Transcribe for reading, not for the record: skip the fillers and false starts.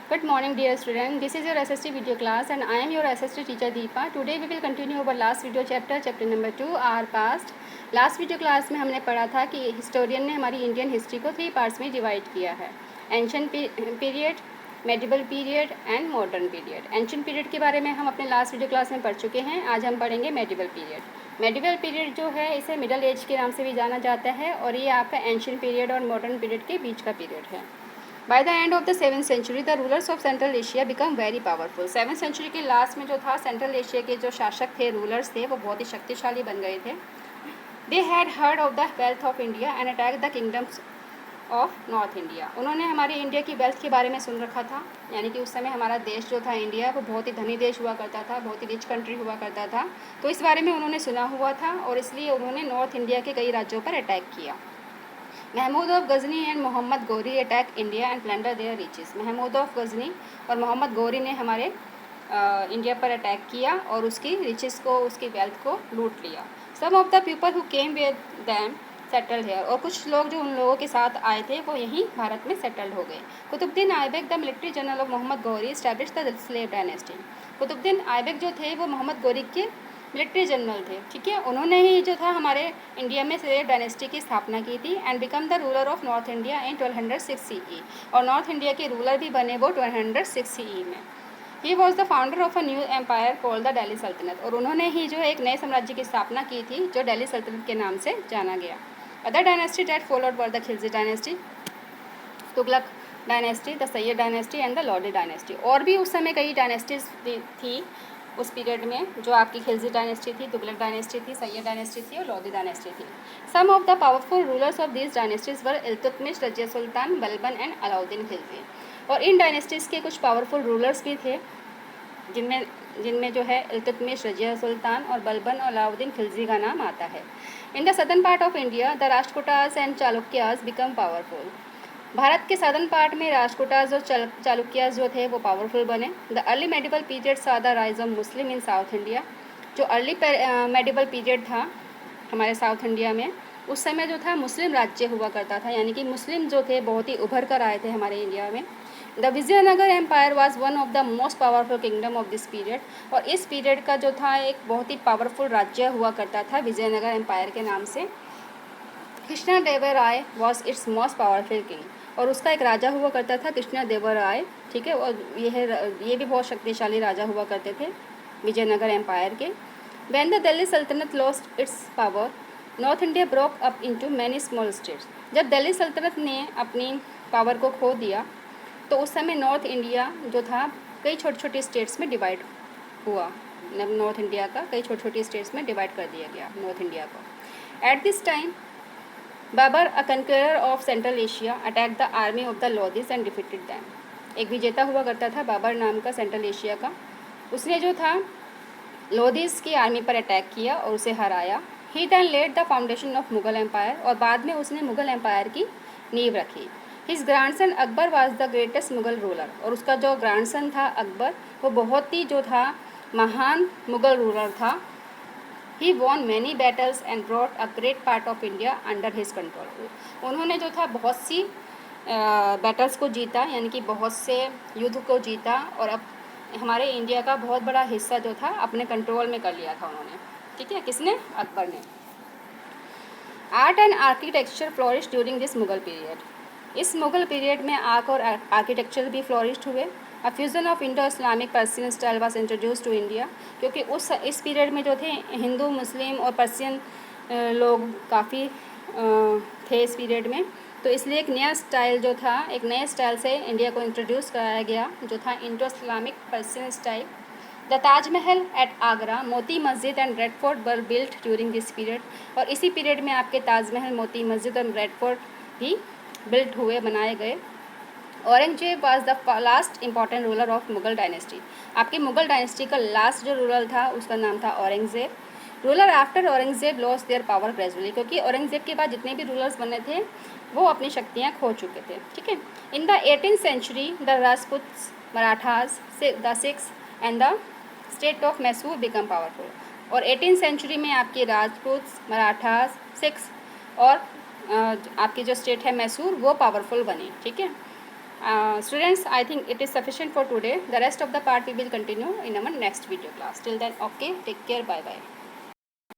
Good morning, dear student. This is your SST video class and I am your SST teacher Deepa. Today we will continue our last video chapter number 2 our past. Last video class में हमने पढ़ा था कि historian ने हमारी Indian history को 3 parts में divide किया है, ancient period, medieval period and modern period. Ancient period के बारे में हम अपने लास्ट वीडियो क्लास में पढ़ चुके हैं। आज हम पढ़ेंगे मेडिवल पीरियड। मेडिवल पीरियड जो है इसे मिडल एज के नाम से भी जाना जाता है और ये आपका एंशिएंट पीरियड और मॉडर्न पीरियड के बीच का पीरियड है। By the end of the 7th century the rulers of central Asia become very powerful. 7th century के लास्ट में जो था सेंट्रल एशिया के जो शासक थे, रूलर्स थे, वो बहुत ही शक्तिशाली बन गए थे। They had heard of the wealth of India and attack the kingdoms of north India. उन्होंने हमारी इंडिया की वेल्थ के बारे में सुन रखा था, यानी कि उस समय हमारा देश जो था इंडिया वो बहुत ही धनी देश हुआ करता था, बहुत ही रिच कंट्री हुआ करता था। तो इस बारे में उन्होंने सुना हुआ था और इसलिए उन्होंने नॉर्थ इंडिया के कई राज्यों पर अटैक किया। Mahmud of Ghazni and Mohammad Ghori attack India and plunder their riches. Mahmud of Ghazni और मोहम्मद गौरी ने हमारे इंडिया पर अटैक किया और उसकी रिचेस को, उसकी वेल्थ को लूट लिया। Some of the people who came with them settled here. और कुछ लोग जो उन लोगों के साथ आए थे वो यहीं भारत में सेटल्ड हो गए। Qutubuddin Aibak the military general of Mohammad Ghori establish the slave dynasty. Qutubuddin Aibak जो थे वो मोहम्मद गौरी के मिलिट्री जनरल थे, ठीक है। उन्होंने ही जो था हमारे इंडिया में स्लेव डायनेस्टी की स्थापना की थी and become the ruler of north India in 1206 CE। और नॉर्थ इंडिया के रूलर भी बने वो 1206 CE में। He was the founder of a new empire called the Delhi sultanate. और उन्होंने ही जो है एक नए साम्राज्य की स्थापना की थी जो दिल्ली सल्तनत के नाम से जाना गया। Other dynasty that followed were the Khilji dynasty, Tughlaq dynasty, the Sayyid dynasty and the Lodi dynasty. और भी उस समय कई डायनेस्टीज थी उस पीरियड में, जो आपकी खिलजी डायनेस्टी थी, तुगलक डायनेस्टी थी, सैयद डायनेस्टी थी और लोदी डायनेस्टी थी। Some of the powerful rulers of these dynasties were Iltutmish, Razia Sultan, Balban and Alauddin Khilji. और इन डायनेस्टीज़ के कुछ पावरफुल रूलर्स भी थे जिनमें जिनमें जो है इल्तुतमिश, रजिया सुल्तान और बलबन और अलाउद्दीन खिलजी का नाम आता है। In the southern part of India the Rashtrakutas and Chalukyas become powerful. Bharat के सदर्न पार्ट में राष्ट्रकूटास और चालुक्यास जो थे वो पावरफुल बने। द अर्ली मेडिवल पीरियड सा the rise of Muslim in south India. जो अर्ली मेडिवल पीरियड था हमारे साउथ इंडिया में, उस समय जो था मुस्लिम राज्य हुआ करता था, यानी कि मुस्लिम जो थे बहुत ही उभर कर आए थे हमारे इंडिया में। The Vijayanagara empire was one of the most powerful kingdom of this period. और इस पीरियड का जो था एक बहुत ही पावरफुल राज्य हुआ करता था विजयनगर एम्पायर के नाम से। Krishna Devaraya was it's most powerful king. और उसका एक राजा हुआ करता था कृष्णा देवराय, ठीक है। और ये भी बहुत शक्तिशाली राजा हुआ करते थे विजयनगर एम्पायर के। व्हेन द दिल्ली सल्तनत lost its power north India broke up into many small states. जब दिल्ली सल्तनत ने अपनी पावर को खो दिया तो उस समय नॉर्थ इंडिया जो था कई छोटी छोटी स्टेट्स में डिवाइड हुआ। नॉर्थ इंडिया का कई छोटी छोटी स्टेट्स में डिवाइड कर दिया गया नॉर्थ इंडिया को। At this time Babur, a conqueror of central Asia, attack the army of the Lodis and defeated them. एक विजेता हुआ करता था बाबर नाम का सेंट्रल एशिया का, उसने जो था लोदीज की आर्मी पर अटैक किया और उसे हराया। He then laid the foundation of Mughal empire. और बाद में उसने मुगल एम्पायर की नींव रखी। His grandson Akbar was the greatest Mughal ruler. और उसका जो ग्रैंडसन था अकबर वो बहुत ही जो था महान मुगल रूलर था। He won many battles and brought a great part of India under his control. उन्होंने जो था बहुत सी बैटल्स को जीता, यानी कि बहुत से युद्ध को जीता और अब हमारे इंडिया का बहुत बड़ा हिस्सा जो था अपने कंट्रोल में कर लिया था उन्होंने, ठीक है। किसने? अकबर ने। Art and architecture flourish during this Mughal period. इस मुगल पीरियड में आर्ट और आर्किटेक्चर भी फ्लोरिश हुए। A fusion of Indo Islamic Persian style was introduce to India. क्योंकि इस पीरियड में जो थे हिंदू, मुस्लिम और पर्सियन लोग काफ़ी थे इस पीरियड में, तो इसलिए एक नया स्टाइल जो था, एक नए स्टाइल से इंडिया को इंट्रोड्यूस कराया गया जो था Indo Islamic Persian style. The Taj Mahal at Agra, Moti Masjid and red fort were built during this period. और इसी पीरियड में आपके ताजमहल, मोती मस्जिद और रेड फोर्ट भी बिल्ट हुए, बनाए गए। Aurangzeb was the last important ruler of Mughal dynasty. आपकी मुगल डायनेस्टी का लास्ट जो रूलर था उसका नाम था Aurangzeb. Ruler after Aurangzeb lost their power gradually. क्योंकि औरंगजेब के बाद जितने भी रूलर्स बने थे वो अपनी शक्तियाँ खो चुके थे, ठीक है। In the 18th century the Rajputs, Marathas, the Sikhs and the state of Mysore become powerful. और 18th century में आपके राजपूत्स, मराठास, सिख्स और आपकी जो स्टेट है मैसूर वो पावरफुल बनी, ठीक है। Students, I think it is sufficient for today. The rest of the part we will continue in our next video class. Till then, okay, take care, bye bye.